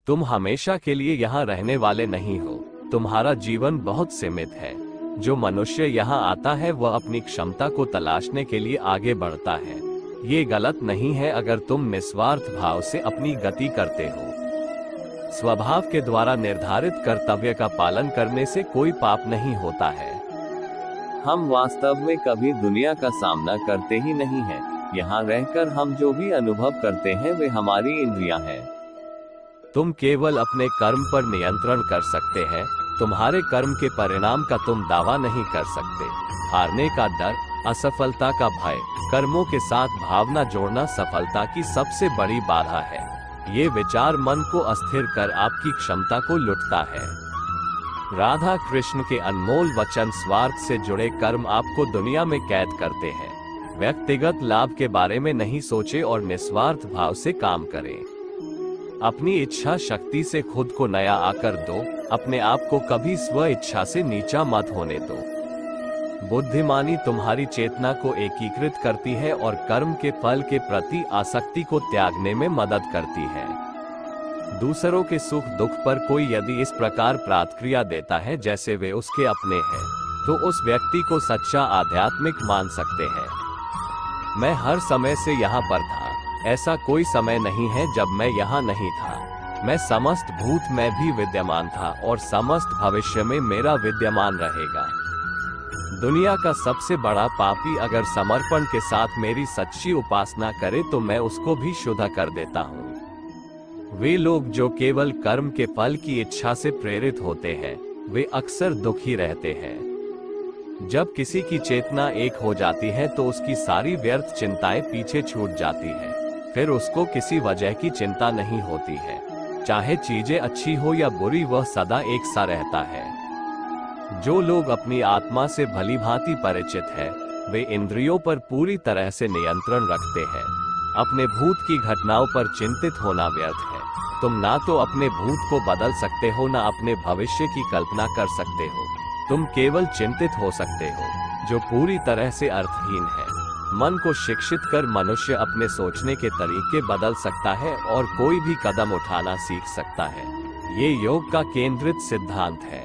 तुम हमेशा के लिए यहाँ रहने वाले नहीं हो। तुम्हारा जीवन बहुत सीमित है। जो मनुष्य यहाँ आता है वह अपनी क्षमता को तलाशने के लिए आगे बढ़ता है। ये गलत नहीं है अगर तुम निस्वार्थ भाव से अपनी गति करते हो। स्वभाव के द्वारा निर्धारित कर्तव्य का पालन करने से कोई पाप नहीं होता है। हम वास्तव में कभी दुनिया का सामना करते ही नहीं हैं। यहाँ रहकर हम जो भी अनुभव करते हैं वे हमारी इंद्रियां हैं। तुम केवल अपने कर्म पर नियंत्रण कर सकते हैं। तुम्हारे कर्म के परिणाम का तुम दावा नहीं कर सकते। हारने का डर, असफलता का भय, कर्मों के साथ भावना जोड़ना सफलता की सबसे बड़ी बाधा है। ये विचार मन को अस्थिर कर आपकी क्षमता को लुटता है। राधा कृष्ण के अनमोल वचन स्वार्थ से जुड़े कर्म आपको दुनिया में कैद करते हैं। व्यक्तिगत लाभ के बारे में नहीं सोचे और निस्वार्थ भाव से काम करें। अपनी इच्छा शक्ति से खुद को नया आकर दो। अपने आप को कभी स्व इच्छा से नीचा मत होने दो। बुद्धिमानी तुम्हारी चेतना को एकीकृत करती है और कर्म के फल के प्रति आसक्ति को त्यागने में मदद करती है। दूसरों के सुख दुख पर कोई यदि इस प्रकार प्रतिक्रिया देता है जैसे वे उसके अपने हैं, तो उस व्यक्ति को सच्चा आध्यात्मिक मान सकते हैं। मैं हर समय से यहाँ पर था। ऐसा कोई समय नहीं है जब मैं यहाँ नहीं था। मैं समस्त भूत में भी विद्यमान था और समस्त भविष्य में मेरा विद्यमान रहेगा। दुनिया का सबसे बड़ा पापी अगर समर्पण के साथ मेरी सच्ची उपासना करे तो मैं उसको भी शुद्ध कर देता हूँ। वे लोग जो केवल कर्म के फल की इच्छा से प्रेरित होते हैं, वे अक्सर दुखी रहते हैं। जब किसी की चेतना एक हो जाती है तो उसकी सारी व्यर्थ चिंताएं पीछे छूट जाती है। फिर उसको किसी वजह की चिंता नहीं होती है। चाहे चीजें अच्छी हो या बुरी, वह सदा एक सा रहता है। जो लोग अपनी आत्मा से भलीभांति परिचित है, वे इंद्रियों पर पूरी तरह से नियंत्रण रखते हैं। अपने भूत की घटनाओं पर चिंतित होना व्यर्थ है। तुम ना तो अपने भूत को बदल सकते हो, ना अपने भविष्य की कल्पना कर सकते हो। तुम केवल चिंतित हो सकते हो, जो पूरी तरह से अर्थहीन है। मन को शिक्षित कर मनुष्य अपने सोचने के तरीके बदल सकता है और कोई भी कदम उठाना सीख सकता है। ये योग का केंद्रित सिद्धांत है।